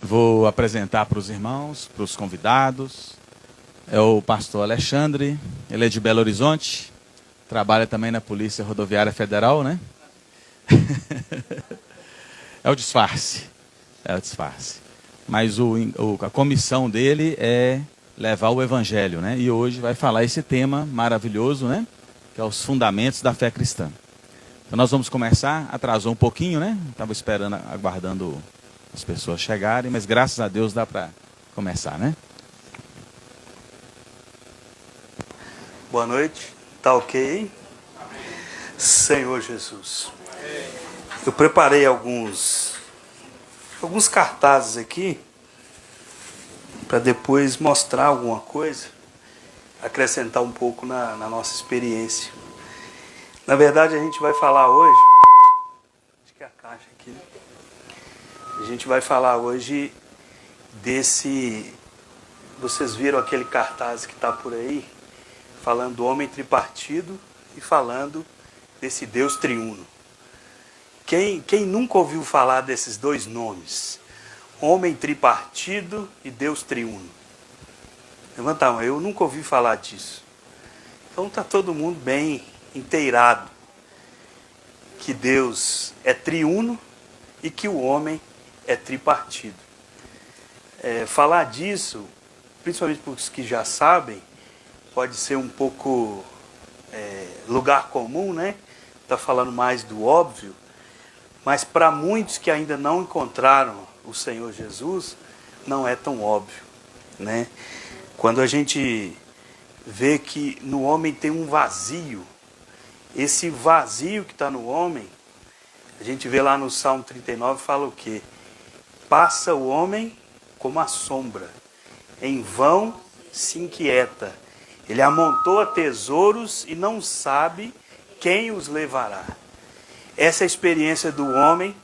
Vou apresentar para os irmãos, para os convidados. É o pastor Alexandre, ele é de Belo Horizonte, trabalha também na Polícia Rodoviária Federal, né? É o disfarce, Mas a comissão dele é levar o evangelho, né? E hoje vai falar esse tema maravilhoso, né? Que é os fundamentos da fé cristã. Então nós vamos começar, atrasou um pouquinho, né? Estava esperando, aguardando as pessoas chegarem, mas graças a Deus dá para começar, né? Boa noite, tá ok? Senhor Jesus. Eu preparei alguns cartazes aqui para depois mostrar alguma coisa, acrescentar um pouco na nossa experiência. Na verdade, a gente vai falar hoje, acho que é a caixa aqui, né? A gente vai falar hoje vocês viram aquele cartaz que está por aí, falando do homem tripartido e falando desse Deus triuno. Quem nunca ouviu falar desses dois nomes? Homem tripartido e Deus triuno. Levanta a mão, eu nunca ouvi falar disso. Então está todo mundo bem inteirado que Deus é triuno e que o homem é tripartido. Falar disso, principalmente para os que já sabem, pode ser um pouco lugar comum, né? Está falando mais do óbvio, mas para muitos que ainda não encontraram o Senhor Jesus, não é tão óbvio, né? Quando a gente vê que no homem tem um vazio, esse vazio que está no homem, a gente vê lá no Salmo 39, fala o quê? Passa o homem como a sombra, em vão se inquieta. Ele amontoa tesouros e não sabe quem os levará. Essa é a experiência do homem,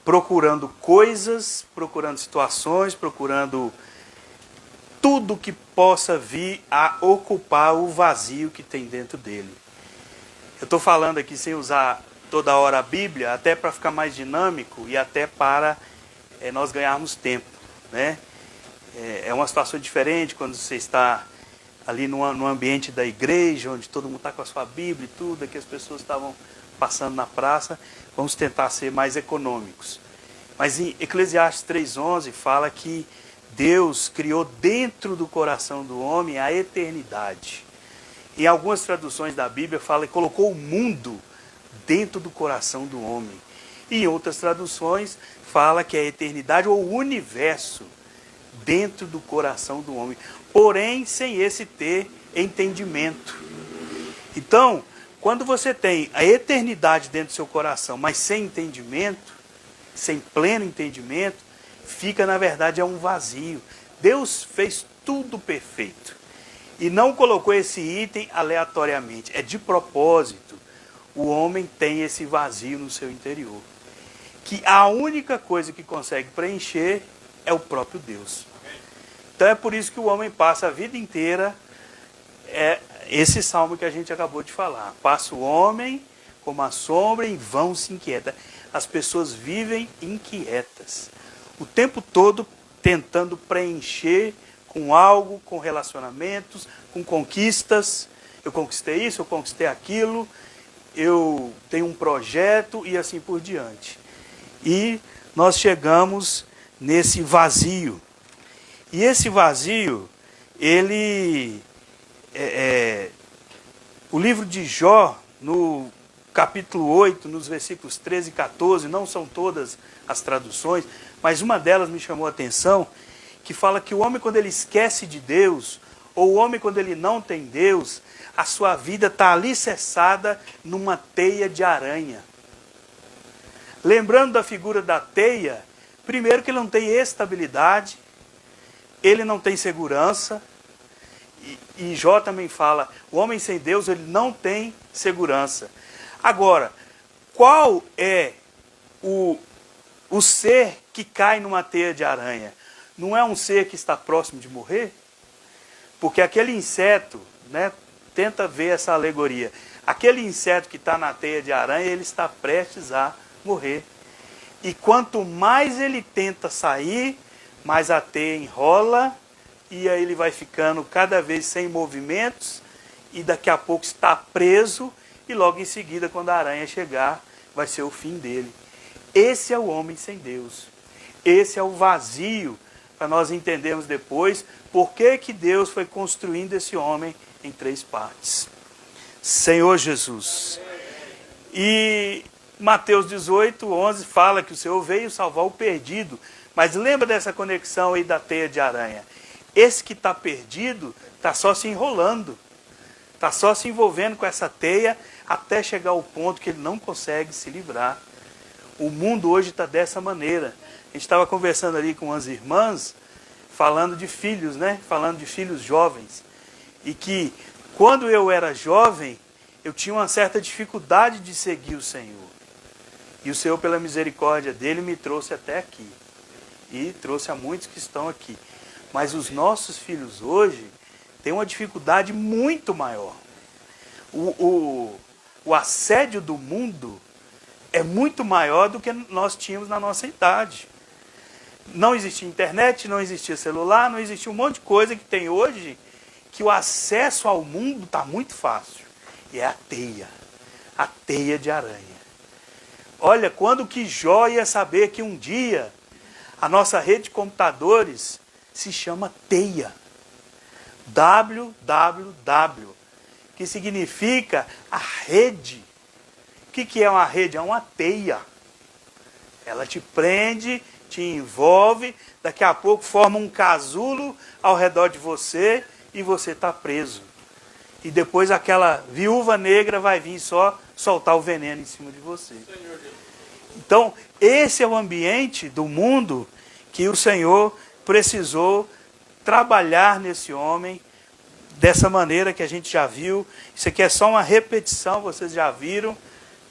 procurando coisas, procurando situações, procurando tudo que possa vir a ocupar o vazio que tem dentro dele. Eu estou falando aqui sem usar toda hora a Bíblia, até para ficar mais dinâmico e até para nós ganharmos tempo, né? É uma situação diferente quando você está ali no ambiente da igreja, onde todo mundo está com a sua Bíblia e tudo, aqui as pessoas estavam passando na praça. Vamos tentar ser mais econômicos. Mas em Eclesiastes 3:11 fala que Deus criou dentro do coração do homem a eternidade. Em algumas traduções da Bíblia fala que colocou o mundo dentro do coração do homem. E em outras traduções fala que a eternidade ou o universo dentro do coração do homem, porém sem esse ter entendimento. Então, quando você tem a eternidade dentro do seu coração, mas sem entendimento, sem pleno entendimento, fica na verdade um vazio. Deus fez tudo perfeito e não colocou esse item aleatoriamente, é de propósito. O homem tem esse vazio no seu interior, que a única coisa que consegue preencher é o próprio Deus. Então é por isso que o homem passa a vida inteira, esse salmo que a gente acabou de falar. Passa o homem como a sombra, em vão se inquieta. As pessoas vivem inquietas, o tempo todo tentando preencher com algo, com relacionamentos, com conquistas. Eu conquistei isso, eu conquistei aquilo, eu tenho um projeto e assim por diante. E nós chegamos nesse vazio. E esse vazio, o livro de Jó, no capítulo 8, nos versículos 13 e 14, não são todas as traduções, mas uma delas me chamou a atenção, que fala que o homem quando ele esquece de Deus, ou o homem quando ele não tem Deus, a sua vida está alicerçada numa teia de aranha. Lembrando da figura da teia, primeiro que ele não tem estabilidade, ele não tem segurança, e Jó também fala, o homem sem Deus ele não tem segurança. Agora, qual é o ser que cai numa teia de aranha? Não é um ser que está próximo de morrer? Porque aquele inseto, né, tenta ver essa alegoria, aquele inseto que está na teia de aranha, ele está prestes a morrer. E quanto mais ele tenta sair, mas a teia enrola e aí ele vai ficando cada vez sem movimentos e daqui a pouco está preso e logo em seguida, quando a aranha chegar, vai ser o fim dele. Esse é o homem sem Deus. Esse é o vazio, para nós entendermos depois por que que Deus foi construindo esse homem em 3 partes. Senhor Jesus. E Mateus 18, 11 fala que o Senhor veio salvar o perdido. Mas lembra dessa conexão aí da teia de aranha. Esse que está perdido está só se enrolando. Está só se envolvendo com essa teia até chegar ao ponto que ele não consegue se livrar. O mundo hoje está dessa maneira. A gente estava conversando ali com as irmãs, falando de filhos, né? Falando de filhos jovens. E que quando eu era jovem, eu tinha uma certa dificuldade de seguir o Senhor. E o Senhor, pela misericórdia dele, me trouxe até aqui. E trouxe a muitos que estão aqui. Mas os nossos filhos hoje têm uma dificuldade muito maior. O assédio do mundo é muito maior do que nós tínhamos na nossa idade. Não existia internet, não existia celular, não existia um monte de coisa que tem hoje, que o acesso ao mundo está muito fácil. E é a teia de aranha. Olha, quando que Jó ia saber que um dia a nossa rede de computadores se chama teia. www, que significa a rede. O que é uma rede? É uma teia. Ela te prende, te envolve, daqui a pouco forma um casulo ao redor de você e você está preso. E depois aquela viúva negra vai vir só soltar o veneno em cima de você. Então, esse é o ambiente do mundo que o Senhor precisou trabalhar nesse homem dessa maneira que a gente já viu. Isso aqui é só uma repetição, vocês já viram.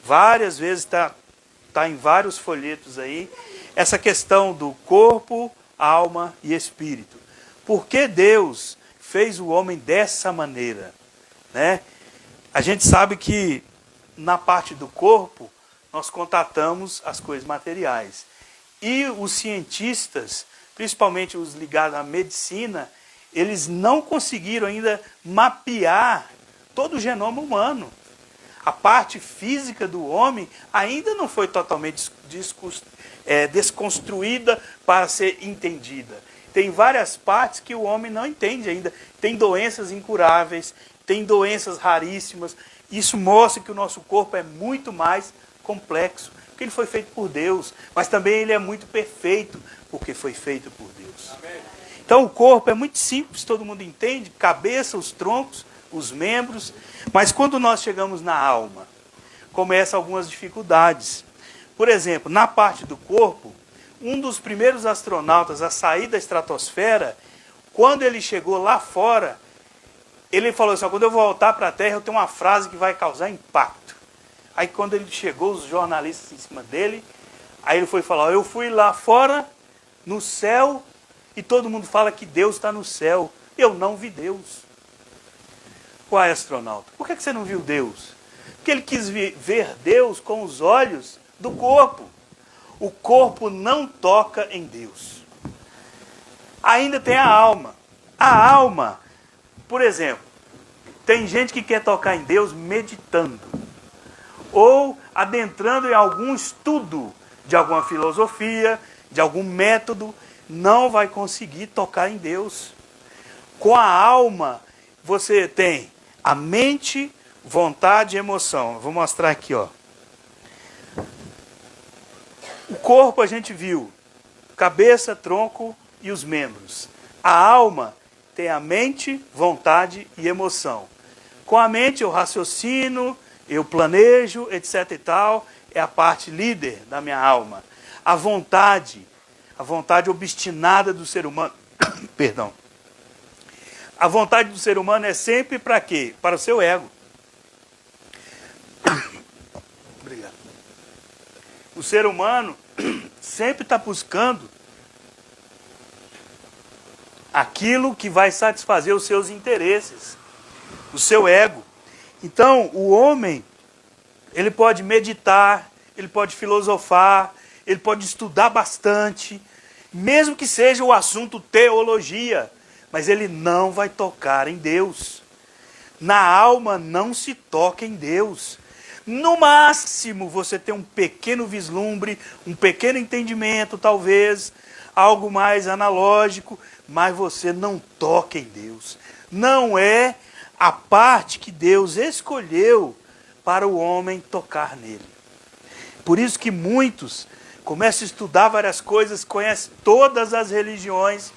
Várias vezes está em vários folhetos aí. Essa questão do corpo, alma e espírito. Por que Deus fez o homem dessa maneira? Né? A gente sabe que na parte do corpo nós contatamos as coisas materiais. E os cientistas, principalmente os ligados à medicina, eles não conseguiram ainda mapear todo o genoma humano. A parte física do homem ainda não foi totalmente desconstruída para ser entendida. Tem várias partes que o homem não entende ainda. Tem doenças incuráveis, tem doenças raríssimas. Isso mostra que o nosso corpo é muito mais complexo, porque ele foi feito por Deus, mas também ele é muito perfeito, porque foi feito por Deus. Então o corpo é muito simples, todo mundo entende, cabeça, os troncos, os membros, mas quando nós chegamos na alma, começam algumas dificuldades. Por exemplo, na parte do corpo, um dos primeiros astronautas a sair da estratosfera, quando ele chegou lá fora, ele falou assim: quando eu voltar para a Terra, eu tenho uma frase que vai causar impacto. Aí quando ele chegou, os jornalistas em cima dele, aí ele foi falar: eu fui lá fora, no céu, e todo mundo fala que Deus está no céu. Eu não vi Deus. Qual é, astronauta? Por que você não viu Deus? Porque ele quis ver Deus com os olhos do corpo. O corpo não toca em Deus. Ainda tem a alma. A alma, por exemplo, tem gente que quer tocar em Deus meditando, ou adentrando em algum estudo de alguma filosofia, de algum método, não vai conseguir tocar em Deus. Com a alma, você tem a mente, vontade e emoção. Eu vou mostrar aqui, ó. O corpo a gente viu, cabeça, tronco e os membros. A alma tem a mente, vontade e emoção. Com a mente eu raciocino, eu planejo, etc e tal, é a parte líder da minha alma. A vontade obstinada do ser humano, perdão. A vontade do ser humano é sempre para quê? Para o seu ego. Obrigado. O ser humano sempre está buscando aquilo que vai satisfazer os seus interesses, o seu ego. Então, o homem, ele pode meditar, ele pode filosofar, ele pode estudar bastante, mesmo que seja o assunto teologia, mas ele não vai tocar em Deus. Na alma não se toca em Deus. No máximo você tem um pequeno vislumbre, um pequeno entendimento talvez, algo mais analógico, mas você não toca em Deus. Não é a parte que Deus escolheu para o homem tocar nele. Por isso que muitos começam a estudar várias coisas, conhecem todas as religiões,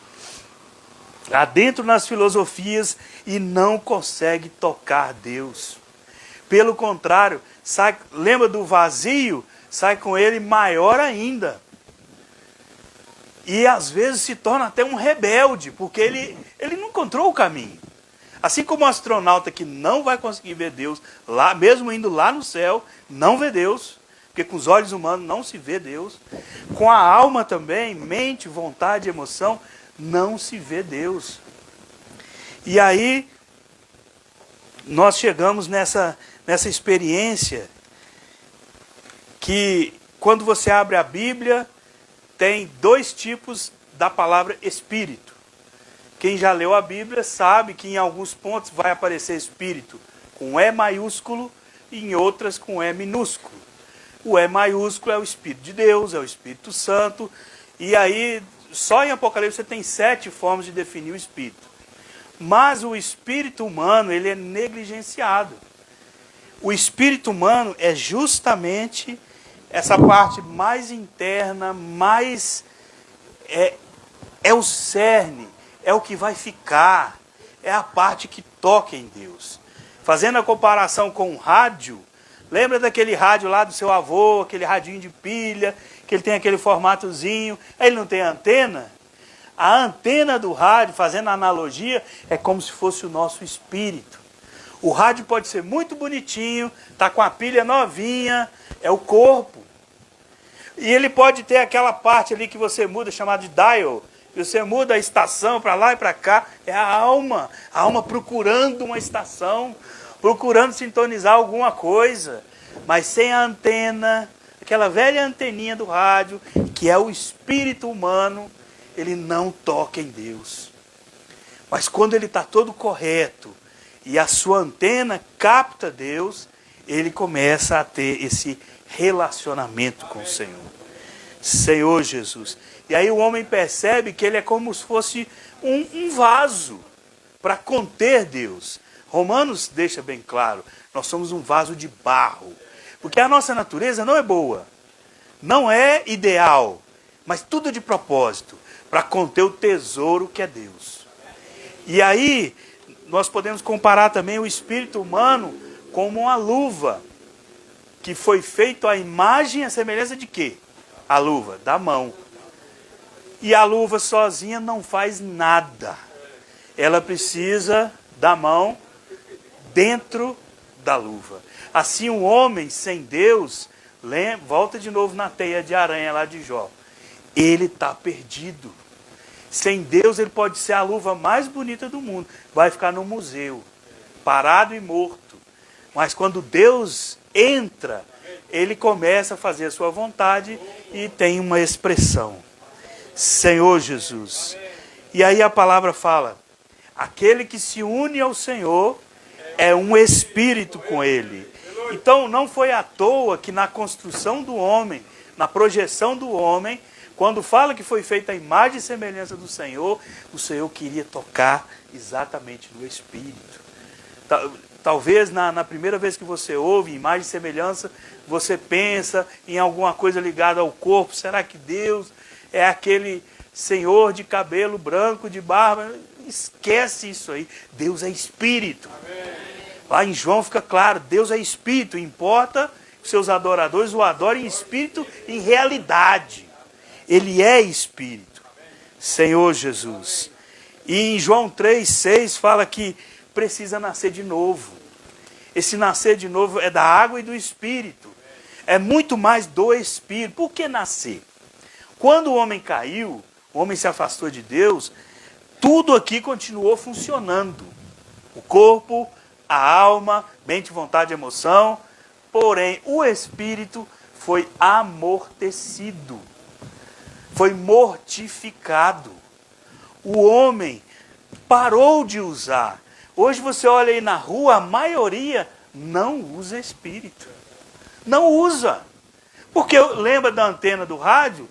adentro nas filosofias, e não conseguem tocar Deus. Pelo contrário, lembra do vazio? Sai com ele maior ainda. E às vezes se torna até um rebelde, porque ele não encontrou o caminho. Assim como o astronauta que não vai conseguir ver Deus, lá, mesmo indo lá no céu, não vê Deus, porque com os olhos humanos não se vê Deus. Com a alma também, mente, vontade, emoção, não se vê Deus. E aí, nós chegamos nessa experiência que, quando você abre a Bíblia, tem dois tipos da palavra Espírito. Quem já leu a Bíblia sabe que em alguns pontos vai aparecer Espírito com E maiúsculo e em outras com E minúsculo. O E maiúsculo é o Espírito de Deus, é o Espírito Santo. E aí, só em Apocalipse você tem 7 formas de definir o Espírito. Mas o espírito humano, ele é negligenciado. O espírito humano é justamente essa parte mais interna, mais... É o cerne, é o que vai ficar, é a parte que toca em Deus. Fazendo a comparação com o rádio, lembra daquele rádio lá do seu avô, aquele radinho de pilha, que ele tem aquele formatozinho, ele não tem antena? A antena do rádio, fazendo a analogia, é como se fosse o nosso espírito. O rádio pode ser muito bonitinho, está com a pilha novinha, é o corpo. E ele pode ter aquela parte ali que você muda, chamada de dial. Você muda a estação para lá e para cá, é a alma procurando uma estação, procurando sintonizar alguma coisa. Mas sem a antena, aquela velha anteninha do rádio, que é o espírito humano, ele não toca em Deus. Mas quando ele está todo correto e a sua antena capta Deus, ele começa a ter esse relacionamento com o Senhor. Senhor Jesus. E aí o homem percebe que ele é como se fosse um vaso para conter Deus. Romanos deixa bem claro, nós somos um vaso de barro. Porque a nossa natureza não é boa, não é ideal, mas tudo de propósito, para conter o tesouro que é Deus. E aí, nós podemos comparar também o espírito humano como uma luva, que foi feito à imagem e à semelhança de quê? A luva, da mão. E a luva sozinha não faz nada. Ela precisa da mão dentro da luva. Assim, um homem sem Deus, volta de novo na teia de aranha lá de Jó, ele está perdido. Sem Deus, ele pode ser a luva mais bonita do mundo. Vai ficar no museu, parado e morto. Mas quando Deus entra, ele começa a fazer a sua vontade e tem uma expressão. Senhor Jesus. E aí a palavra fala, aquele que se une ao Senhor é um espírito com ele. Então não foi à toa que na construção do homem, na projeção do homem, quando fala que foi feita a imagem e semelhança do Senhor, o Senhor queria tocar exatamente no Espírito. Talvez na primeira vez que você ouve imagem e semelhança, você pensa em alguma coisa ligada ao corpo. Será que Deus é aquele Senhor de cabelo branco, de barba? Esquece isso aí. Deus é Espírito. Lá em João fica claro, Deus é Espírito. Importa que seus adoradores o adorem em Espírito e em realidade. Ele é Espírito, Senhor Jesus. E em João 3,6 fala que precisa nascer de novo. Esse nascer de novo é da água e do Espírito. É muito mais do Espírito. Por que nascer? Quando o homem caiu, o homem se afastou de Deus, tudo aqui continuou funcionando. O corpo, a alma, mente, vontade e emoção. Porém, o Espírito foi amortecido. foi mortificado. O homem parou de usar. Hoje você olha aí na rua, a maioria não usa espírito. Não usa. Porque lembra da antena do rádio?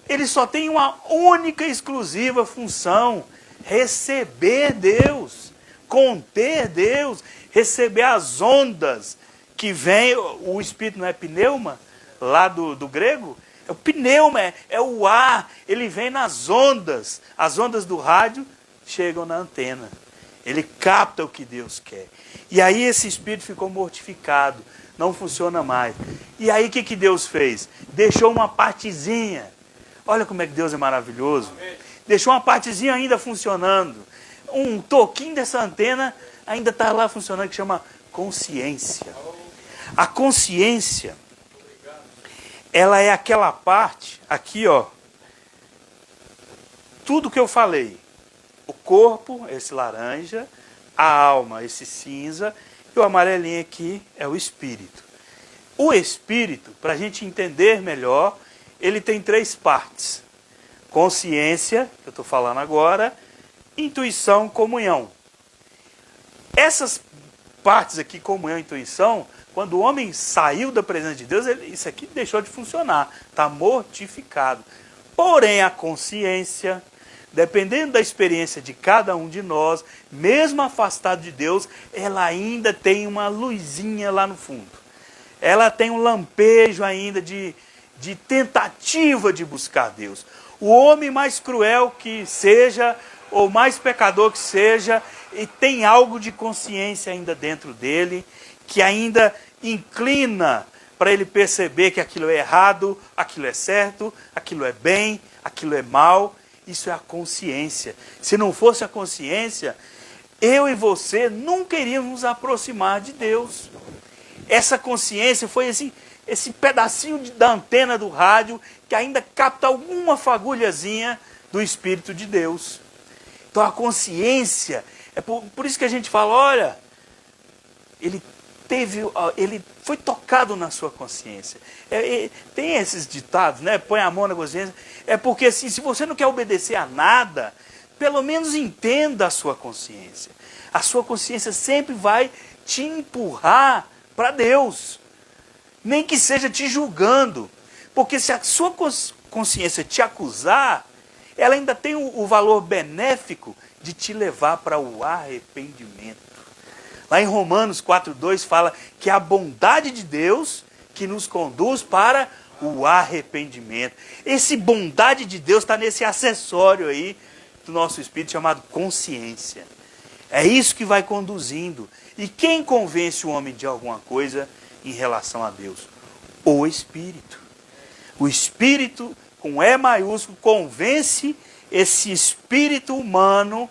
Ele só tem uma única e exclusiva função: receber Deus, conter Deus, receber as ondas que vem. O espírito não é pneuma, lá do grego? É o pneuma, é o ar, ele vem nas ondas. As ondas do rádio chegam na antena. Ele capta o que Deus quer. E aí esse espírito ficou mortificado, não funciona mais. E aí o que Deus fez? Deixou uma partezinha. Olha como é que Deus é maravilhoso. Deixou uma partezinha ainda funcionando. Um toquinho dessa antena ainda está lá funcionando, que chama consciência. A consciência, ela é aquela parte, aqui ó, tudo que eu falei. O corpo, esse laranja, a alma, esse cinza, e o amarelinho aqui é o espírito. O espírito, para a gente entender melhor, ele tem 3 partes. Consciência, que eu estou falando agora, intuição, comunhão. Essas partes aqui, comunhão e intuição, quando o homem saiu da presença de Deus, isso aqui deixou de funcionar, está mortificado. Porém, a consciência, dependendo da experiência de cada um de nós, mesmo afastado de Deus, ela ainda tem uma luzinha lá no fundo. Ela tem um lampejo ainda de tentativa de buscar Deus. O homem mais cruel que seja, ou mais pecador que seja, e tem algo de consciência ainda dentro dele, que ainda inclina para ele perceber que aquilo é errado, aquilo é certo, aquilo é bem, aquilo é mal. Isso é a consciência. Se não fosse a consciência, eu e você nunca iríamos nos aproximar de Deus. Essa consciência foi esse pedacinho da antena do rádio que ainda capta alguma fagulhazinha do Espírito de Deus. Então a consciência, é por isso que a gente fala, olha, ele foi tocado na sua consciência. Tem esses ditados, né? Põe a mão na consciência. É porque assim, se você não quer obedecer a nada, pelo menos entenda a sua consciência. A sua consciência sempre vai te empurrar para Deus. Nem que seja te julgando. Porque se a sua consciência te acusar, ela ainda tem o valor benéfico de te levar para o arrependimento. Lá em Romanos 4,2 fala que é a bondade de Deus que nos conduz para o arrependimento. Esse bondade de Deus está nesse acessório aí do nosso espírito chamado consciência. É isso que vai conduzindo. E quem convence o homem de alguma coisa em relação a Deus? O Espírito. O Espírito, com E maiúsculo, convence esse espírito humano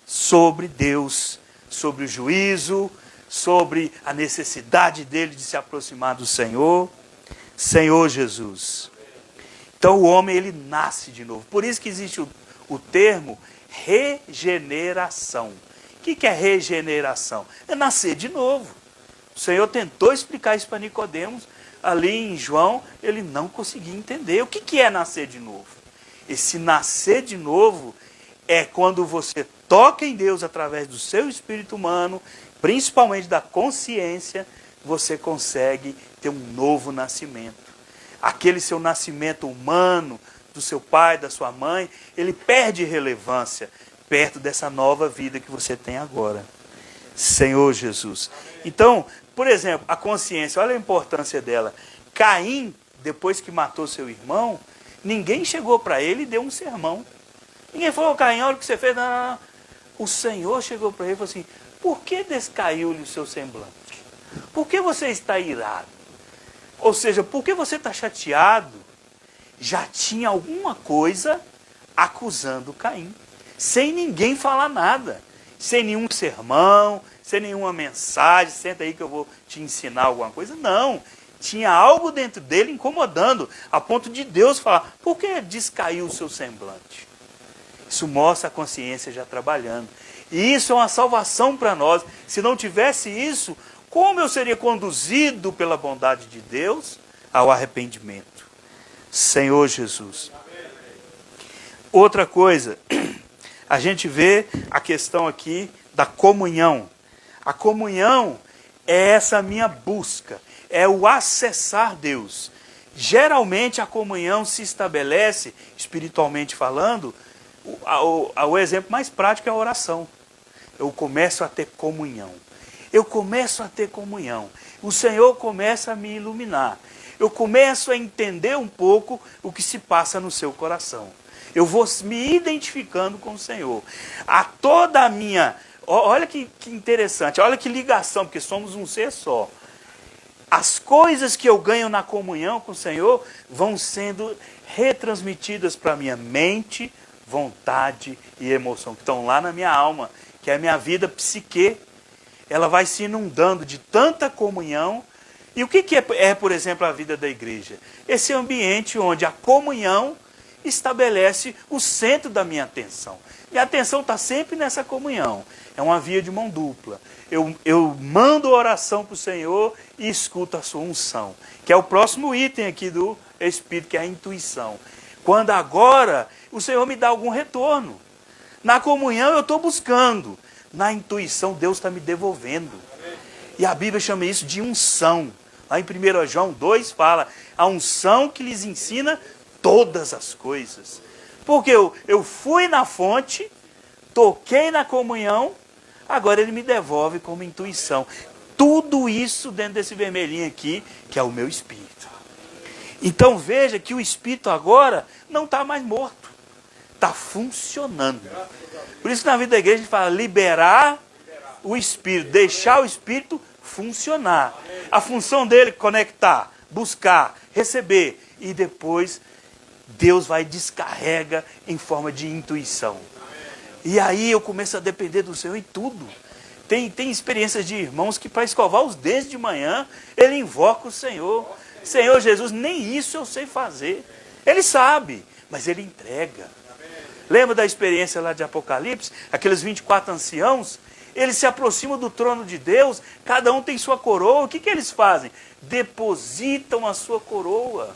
sobre Deus, sobre o juízo, sobre a necessidade dele de se aproximar do Senhor. Senhor Jesus. Então o homem, ele nasce de novo. Por isso que existe o termo regeneração. O que é regeneração? É nascer de novo. O Senhor tentou explicar isso para Nicodemos, ali em João, ele não conseguia entender. O que é nascer de novo? Esse nascer de novo é quando você toca em Deus através do seu espírito humano, principalmente da consciência, você consegue ter um novo nascimento. Aquele seu nascimento humano, do seu pai, da sua mãe, ele perde relevância perto dessa nova vida que você tem agora. Senhor Jesus. Então, por exemplo, a consciência, olha a importância dela. Caim, depois que matou seu irmão, ninguém chegou para ele e deu um sermão. Ninguém falou, Caim, olha o que você fez. Não. O Senhor chegou para ele e falou assim, por que descaiu-lhe o seu semblante? Por que você está irado? Ou seja, por que você está chateado? Já tinha alguma coisa acusando Caim. Sem ninguém falar nada. Sem nenhum sermão, sem nenhuma mensagem, senta aí que eu vou te ensinar alguma coisa. Não. Tinha algo dentro dele incomodando, a ponto de Deus falar, por que descaiu o seu semblante? Isso mostra a consciência já trabalhando. E isso é uma salvação para nós. Se não tivesse isso, como eu seria conduzido pela bondade de Deus ao arrependimento? Senhor Jesus. Outra coisa, a gente vê a questão aqui da comunhão. A comunhão é essa minha busca, é o acessar Deus. Geralmente a comunhão se estabelece, espiritualmente falando, o exemplo mais prático é a oração. Eu começo a ter comunhão. Eu começo a ter comunhão. O Senhor começa a me iluminar. Eu começo a entender um pouco o que se passa no seu coração. Eu vou me identificando com o Senhor. A toda a minha... Olha que interessante, olha que ligação, porque somos um ser só. As coisas que eu ganho na comunhão com o Senhor vão sendo retransmitidas para a minha mente, vontade e emoção, que estão lá na minha alma, que é a minha vida psique. Ela vai se inundando de tanta comunhão. E o que é, por exemplo, a vida da igreja? Esse ambiente onde a comunhão estabelece o centro da minha atenção. Minha atenção está sempre nessa comunhão. É uma via de mão dupla. Eu mando oração para o Senhor e escuto a sua unção, que é o próximo item aqui do Espírito, que é a intuição. Quando agora o Senhor me dá algum retorno. Na comunhão eu estou buscando. Na intuição Deus está me devolvendo. E a Bíblia chama isso de unção. Lá em 1 João 2 fala, a unção que lhes ensina todas as coisas. Porque eu fui na fonte, toquei na comunhão, agora ele me devolve como intuição. Tudo isso dentro desse vermelhinho aqui, que é o meu espírito. Então veja que o espírito agora não está mais morto. Está funcionando. Por isso que na vida da igreja a gente fala liberar o espírito, deixar o espírito funcionar. A função dele é conectar, buscar, receber. E depois Deus vai e descarrega em forma de intuição. E aí eu começo a depender do Senhor em tudo. Tem experiências de irmãos que para escovar os dentes de manhã, ele invoca o Senhor. Senhor Jesus, nem isso eu sei fazer. Ele sabe, mas ele entrega. Lembra da experiência lá de Apocalipse? Aqueles 24 anciãos, eles se aproximam do trono de Deus, cada um tem sua coroa. O que eles fazem? Depositam a sua coroa.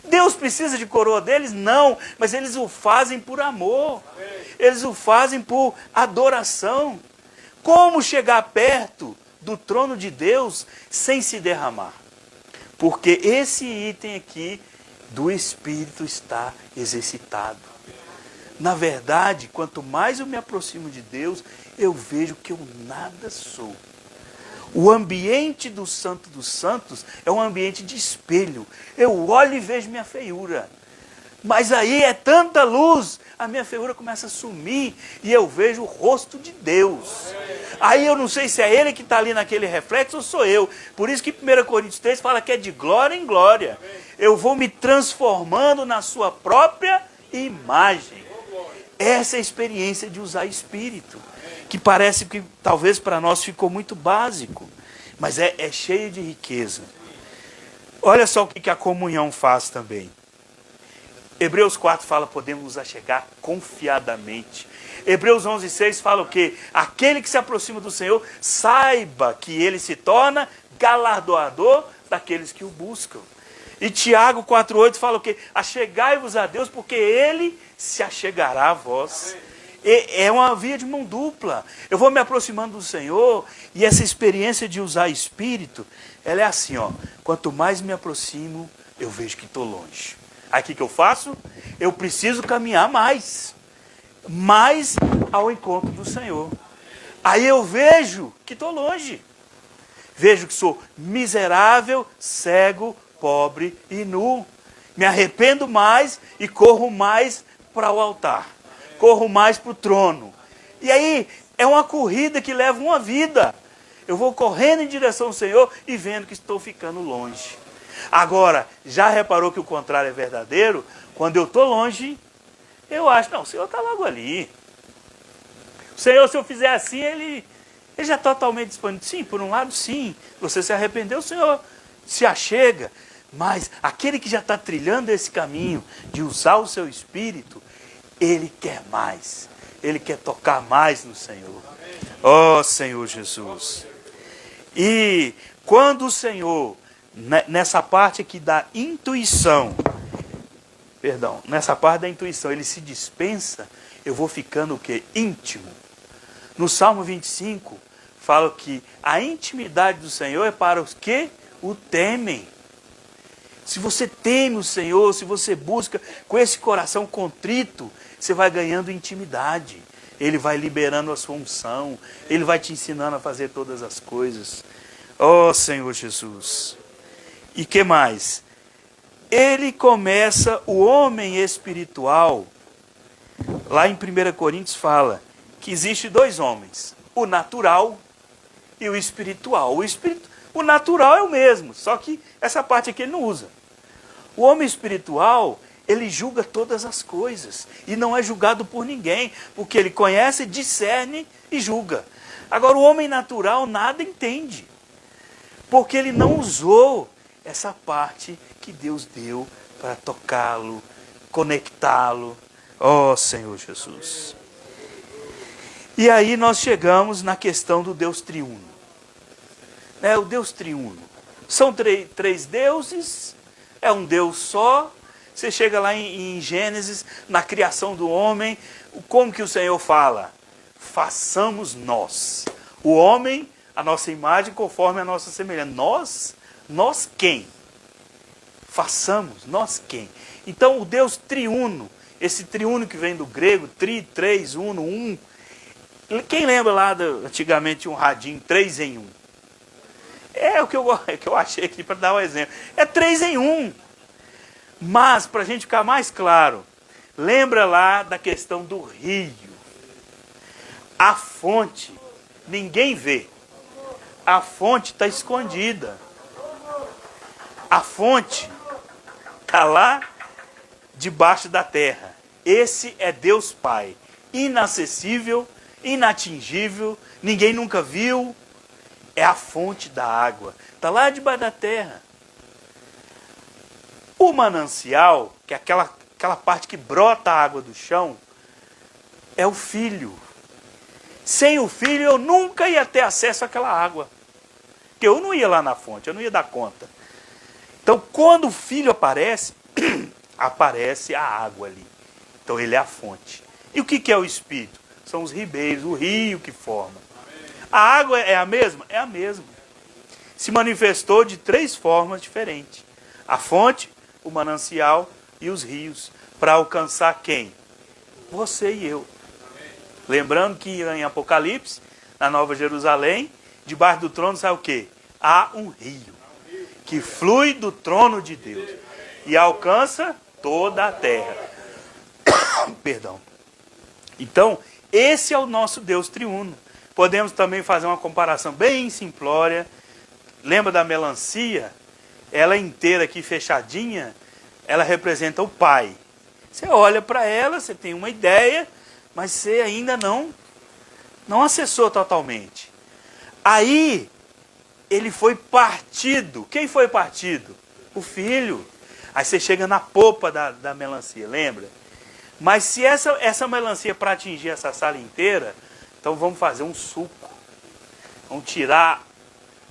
Deus precisa de coroa deles? Não, mas eles o fazem por amor. Eles o fazem por adoração. Como chegar perto do trono de Deus sem se derramar? Porque esse item aqui do Espírito está exercitado. Na verdade, quanto mais eu me aproximo de Deus, eu vejo que eu nada sou. O ambiente do Santo dos Santos é um ambiente de espelho. Eu olho e vejo minha feiura. Mas aí é tanta luz, a minha feiura começa a sumir e eu vejo o rosto de Deus. Aí eu não sei se é Ele que está ali naquele reflexo ou sou eu. Por isso que 1 Coríntios 3 fala que é de glória em glória. Eu vou me transformando na sua própria imagem. Essa é a experiência de usar espírito, que parece que talvez para nós ficou muito básico, mas é cheio de riqueza. Olha só o que a comunhão faz também. Hebreus 4 fala, podemos nos achegar confiadamente. Hebreus 11:6 fala o quê? Aquele que se aproxima do Senhor, saiba que ele se torna galardoador daqueles que o buscam. E Tiago 4:8 fala o quê? Achegai-vos a Deus, porque ele se achegará a vós. É uma via de mão dupla. Eu vou me aproximando do Senhor, e essa experiência de usar espírito, ela é assim, ó. Quanto mais me aproximo, eu vejo que estou longe. Aí o que eu faço? Eu preciso caminhar mais ao encontro do Senhor. Aí eu vejo que estou longe. Vejo que sou miserável, cego, pobre e nu. Me arrependo mais e corro mais para o altar. Corro mais para o trono. E aí é uma corrida que leva uma vida. Eu vou correndo em direção ao Senhor e vendo que estou ficando longe. Agora, já reparou que o contrário é verdadeiro? Quando eu estou longe, eu acho, não, o Senhor está logo ali. O Senhor, se eu fizer assim, ele já está totalmente disponível. Sim, por um lado, sim. Você se arrependeu, o Senhor se achega. Mas aquele que já está trilhando esse caminho de usar o seu espírito, ele quer mais. Ele quer tocar mais no Senhor. Ó Senhor Jesus. E quando o Senhor, nessa parte aqui da intuição, nessa parte da intuição, ele se dispensa, eu vou ficando o quê? Íntimo. No Salmo 25, fala que a intimidade do Senhor é para os que o temem. Se você teme o Senhor, se você busca com esse coração contrito, você vai ganhando intimidade. Ele vai liberando a sua unção, Ele vai te ensinando a fazer todas as coisas. Ó Senhor Jesus. E que mais? Ele começa, o homem espiritual, lá em 1 Coríntios fala que existe dois homens, o natural e o espiritual. O natural é o mesmo, só que essa parte aqui ele não usa. O homem espiritual, ele julga todas as coisas e não é julgado por ninguém, porque ele conhece, discerne e julga. Agora o homem natural nada entende, porque ele não usou essa parte que Deus deu para tocá-lo, conectá-lo. Ó Senhor Jesus. E aí nós chegamos na questão do Deus triuno. O Deus triuno. São três deuses, é um Deus só. Você chega lá em Gênesis, na criação do homem, como que o Senhor fala? Façamos nós. O homem, a nossa imagem, conforme a nossa semelhança. Nós quem? Façamos, nós quem? Então o Deus triuno, esse triuno que vem do grego, três, uno, um. Quem lembra lá, antigamente, um radinho 3 em 1? É o que eu achei aqui para dar um exemplo. É 3 em 1. Mas, para a gente ficar mais claro, lembra lá da questão do rio. A fonte, ninguém vê. A fonte está escondida. A fonte está lá debaixo da terra. Esse é Deus Pai, inacessível, inatingível, ninguém nunca viu. É a fonte da água, está lá debaixo da terra. O manancial, que é aquela parte que brota a água do chão, é o Filho. Sem o Filho eu nunca ia ter acesso àquela água, porque eu não ia lá na fonte, eu não ia dar conta. Então quando o Filho aparece, aparece a água ali. Então ele é a fonte. E o que é o Espírito? São os ribeiros, o rio que forma. A água é a mesma? É a mesma. Se manifestou de 3 formas diferentes. A fonte, o manancial e os rios. Para alcançar quem? Você e eu. Lembrando que em Apocalipse, na Nova Jerusalém, debaixo do trono sai o quê? Há um rio que flui do trono de Deus e alcança toda a terra. Perdão. Então, esse é o nosso Deus triuno. Podemos também fazer uma comparação bem simplória. Lembra da melancia? Ela inteira aqui fechadinha, ela representa o Pai. Você olha para ela, você tem uma ideia, mas você ainda não acessou totalmente. Aí, ele foi partido. Quem foi partido? O Filho. Aí você chega na polpa da melancia, lembra? Mas se essa melancia, para atingir essa sala inteira, então vamos fazer um suco. Vamos tirar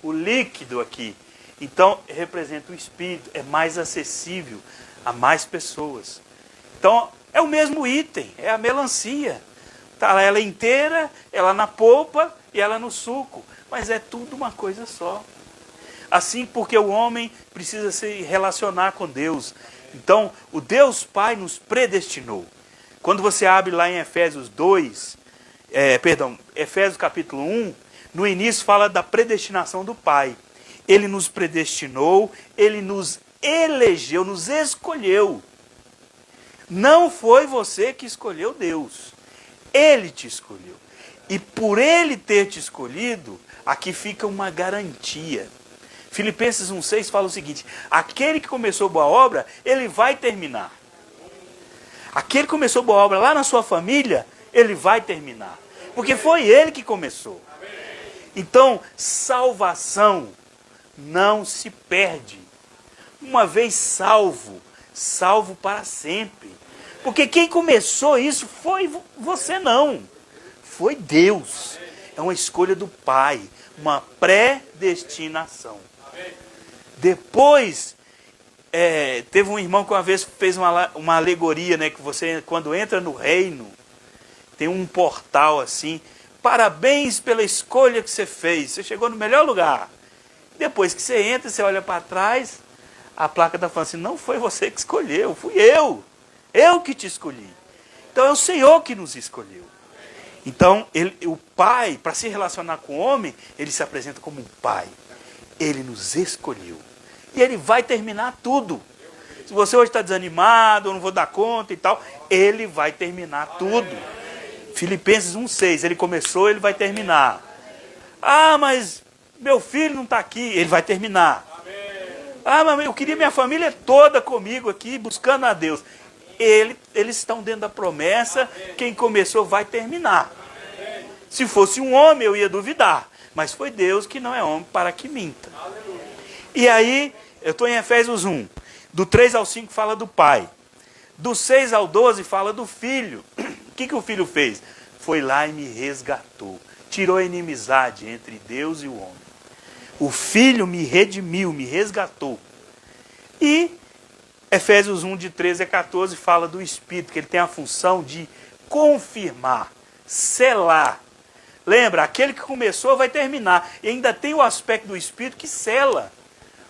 o líquido aqui. Então representa o Espírito, é mais acessível a mais pessoas. Então é o mesmo item, é a melancia. Tá, ela inteira, ela na polpa e ela no suco. Mas é tudo uma coisa só. Assim porque o homem precisa se relacionar com Deus. Então o Deus Pai nos predestinou. Quando você abre lá em Efésios 2, Efésios capítulo 1, no início fala da predestinação do Pai. Ele nos predestinou, ele nos elegeu, nos escolheu. Não foi você que escolheu Deus. Ele te escolheu. E por ele ter te escolhido, aqui fica uma garantia. Filipenses 1,6 fala o seguinte: aquele que começou boa obra, ele vai terminar. Aquele que começou boa obra lá na sua família, ele vai terminar. Porque foi ele que começou. Então, salvação não se perde. Uma vez salvo, salvo para sempre. Porque quem começou isso foi você não. Foi Deus. É uma escolha do Pai. Uma predestinação. Depois Teve um irmão que uma vez fez uma alegoria, né? Que você, quando entra no reino, tem um portal assim. Parabéns pela escolha que você fez. Você chegou no melhor lugar. Depois que você entra, você olha para trás, a placa está falando assim, não foi você que escolheu, fui eu. Eu que te escolhi. Então é o Senhor que nos escolheu. Então, o pai, para se relacionar com o homem, ele se apresenta como um pai. Ele nos escolheu. E ele vai terminar tudo. Se você hoje está desanimado, eu não vou dar conta e tal, ele vai terminar tudo. Filipenses 1,6, ele começou, ele vai terminar. Ah, mas meu filho não está aqui, ele vai terminar. Ah, mas eu queria minha família toda comigo aqui, buscando a Deus. Eles estão dentro da promessa, quem começou vai terminar. Se fosse um homem, eu ia duvidar. Mas foi Deus que não é homem para que minta. E aí, eu estou em Efésios 1. Do 3 ao 5 fala do pai. Do 6 ao 12 fala do filho. O que o filho fez? Foi lá e me resgatou. Tirou a inimizade entre Deus e o homem. O filho me redimiu, me resgatou. E Efésios 1, de 13 a 14, fala do Espírito, que ele tem a função de confirmar, selar. Lembra, aquele que começou vai terminar. E ainda tem o aspecto do Espírito que sela.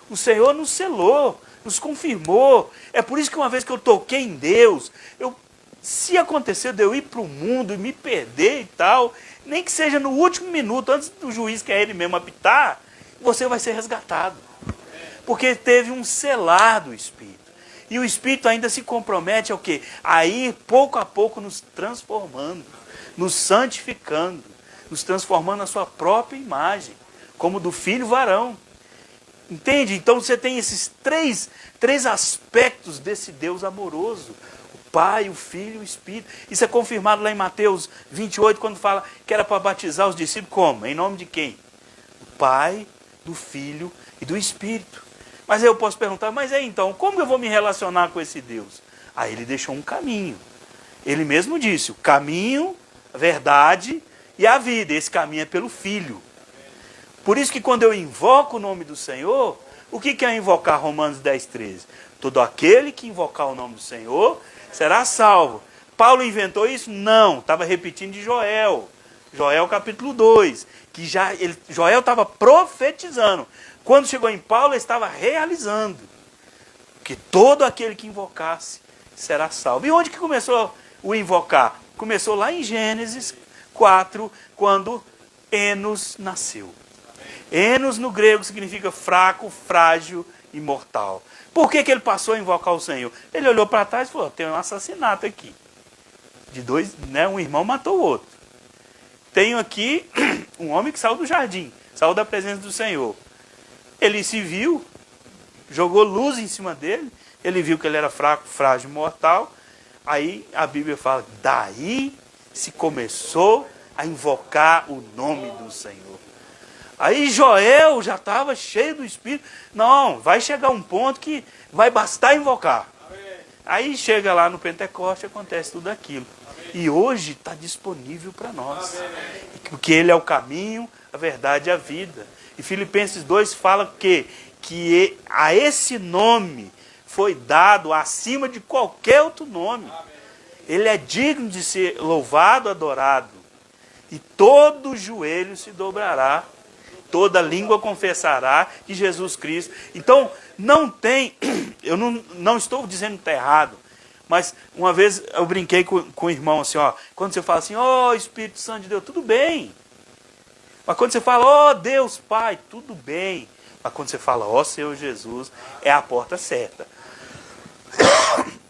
O Senhor nos selou, nos confirmou. É por isso que uma vez que eu toquei em Deus, se acontecer de eu ir para o mundo e me perder e tal, nem que seja no último minuto, antes do juiz, que é ele mesmo, apitar, você vai ser resgatado. Porque teve um selar do Espírito. E o Espírito ainda se compromete ao quê? A ir pouco a pouco nos transformando, nos santificando, nos transformando na sua própria imagem, como do filho varão. Entende? Então você tem esses três aspectos desse Deus amoroso. O Pai, o Filho e o Espírito. Isso é confirmado lá em Mateus 28, quando fala que era para batizar os discípulos como? Em nome de quem? Do Pai, do Filho e do Espírito. Mas aí eu posso perguntar, mas então, como eu vou me relacionar com esse Deus? Aí ele deixou um caminho. Ele mesmo disse, o caminho, a verdade e a vida. Esse caminho é pelo Filho. Por isso que quando eu invoco o nome do Senhor, o que é invocar? Romanos 10, 13. Todo aquele que invocar o nome do Senhor será salvo. Paulo inventou isso? Não, estava repetindo de Joel. Joel capítulo 2. Que Joel estava profetizando. Quando chegou em Paulo, ele estava realizando. Que todo aquele que invocasse será salvo. E onde que começou o invocar? Começou lá em Gênesis 4, quando Enos nasceu. Enos no grego significa fraco, frágil e mortal. Por que ele passou a invocar o Senhor? Ele olhou para trás e falou, tem um assassinato aqui. De dois, né, um irmão matou o outro. Tenho aqui um homem que saiu do jardim, saiu da presença do Senhor. Ele se viu, jogou luz em cima dele, ele viu que ele era fraco, frágil e mortal. Aí a Bíblia fala, daí se começou a invocar o nome do Senhor. Aí Joel já estava cheio do Espírito. Não, vai chegar um ponto que vai bastar invocar. Amém. Aí chega lá no Pentecoste, acontece tudo aquilo. Amém. E hoje está disponível para nós. Amém. Porque Ele é o caminho, a verdade e a vida. E Filipenses 2 fala que a esse nome foi dado acima de qualquer outro nome. Amém. Ele é digno de ser louvado, adorado. E todo joelho se dobrará. Toda língua confessará que Jesus Cristo. Então, não tem, eu não estou dizendo que está errado, mas uma vez eu brinquei com o irmão assim, ó, quando você fala assim, ó Espírito Santo de Deus, tudo bem. Mas quando você fala, ó Deus Pai, tudo bem. Mas quando você fala, ó Senhor Jesus, é a porta certa.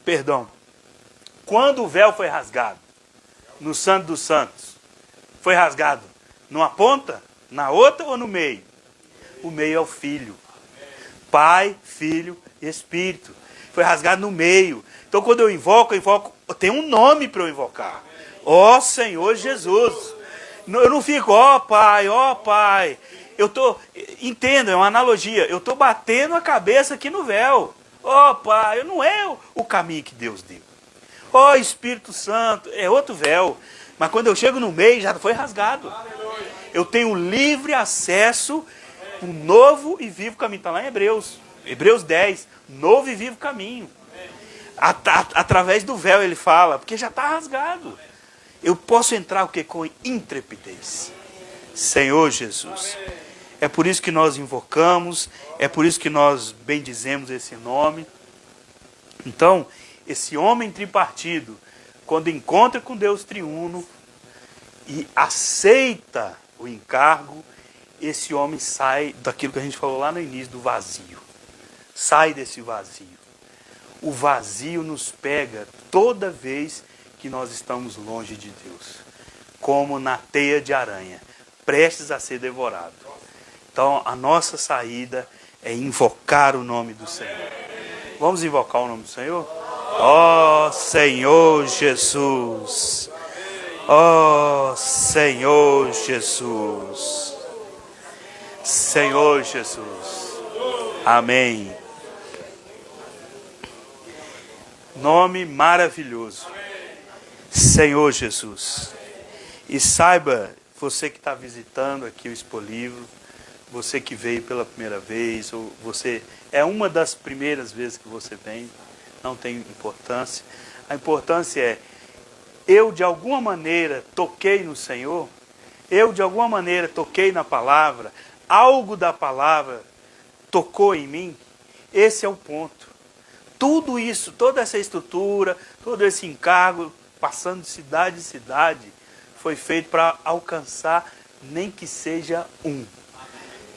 Perdão. Quando o véu foi rasgado, no Santo dos Santos, foi rasgado numa ponta? Na outra ou no meio? O meio é o Filho. Pai, Filho e Espírito. Foi rasgado no meio. Então quando eu invoco, tem um nome para eu invocar. Ó Senhor Jesus. Eu não fico, ó Pai, ó Pai. Entenda, é uma analogia. Eu estou batendo a cabeça aqui no véu. Ó Pai, não é o caminho que Deus deu. Ó Espírito Santo, é outro véu. Mas quando eu chego no meio, já foi rasgado. Eu tenho livre acesso, um novo e vivo caminho. Está lá em Hebreus. Hebreus 10, novo e vivo caminho. Através do véu ele fala, porque já está rasgado. Eu posso entrar o quê? Com intrepidez. Senhor Jesus. É por isso que nós invocamos, é por isso que nós bendizemos esse nome. Então, esse homem tripartido, quando encontra com Deus triuno e aceita o encargo, esse homem sai daquilo que a gente falou lá no início, do vazio. Sai desse vazio. O vazio nos pega toda vez que nós estamos longe de Deus, como na teia de aranha, prestes a ser devorado. Então, a nossa saída é invocar o nome do Senhor. Vamos invocar o nome do Senhor? Ó Senhor Jesus! Ó Senhor Jesus! Senhor Jesus! Amém. Nome maravilhoso. Senhor Jesus. E saiba, você que está visitando aqui o Expolivro, você que veio pela primeira vez, ou você é uma das primeiras vezes que você vem, não tem importância. A importância é, eu de alguma maneira toquei no Senhor, eu de alguma maneira toquei na palavra, algo da palavra tocou em mim, esse é o ponto. Tudo isso, toda essa estrutura, todo esse encargo, passando de cidade em cidade, foi feito para alcançar nem que seja um.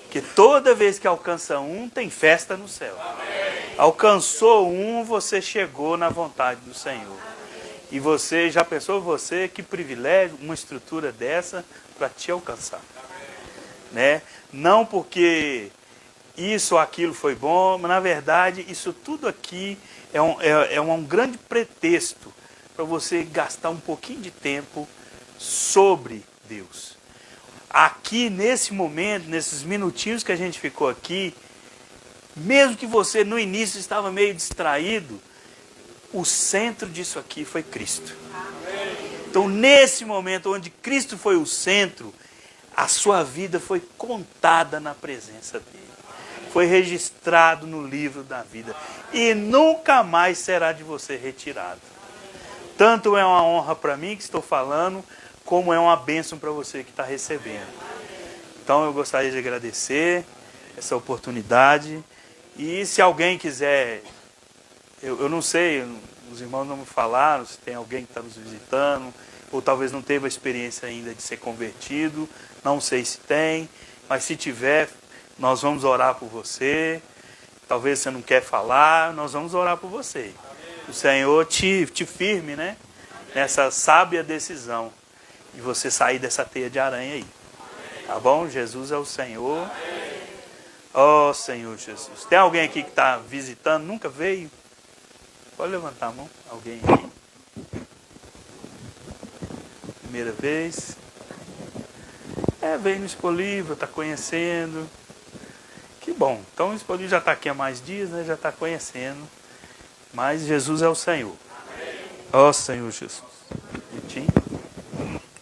Porque toda vez que alcança um, tem festa no céu. Alcançou um, você chegou na vontade do Senhor. E você, já pensou você, que privilégio, uma estrutura dessa para te alcançar. Né? Não porque isso ou aquilo foi bom, mas na verdade isso tudo aqui é um grande pretexto para você gastar um pouquinho de tempo sobre Deus. Aqui nesse momento, nesses minutinhos que a gente ficou aqui, mesmo que você no início estava meio distraído, o centro disso aqui foi Cristo. Então nesse momento onde Cristo foi o centro, a sua vida foi contada na presença dele. Foi registrado no livro da vida. E nunca mais será de você retirado. Tanto é uma honra para mim que estou falando, como é uma bênção para você que está recebendo. Então eu gostaria de agradecer essa oportunidade. E se alguém quiser, eu não sei, os irmãos não me falaram, se tem alguém que está nos visitando, ou talvez não teve a experiência ainda de ser convertido, não sei se tem, mas se tiver, nós vamos orar por você. Talvez você não quer falar, nós vamos orar por você. O Senhor te firme, né? Nessa sábia decisão de você sair dessa teia de aranha aí. Tá bom? Jesus é o Senhor. Ó Senhor Jesus. Tem alguém aqui que está visitando, nunca veio? Pode levantar a mão. Alguém aí? Primeira vez. Veio no Expolivro, está conhecendo. Que bom. Então o Expolivro já está aqui há mais dias, né? Já está conhecendo. Mas Jesus é o Senhor. Ó Senhor Jesus. Bonitinho.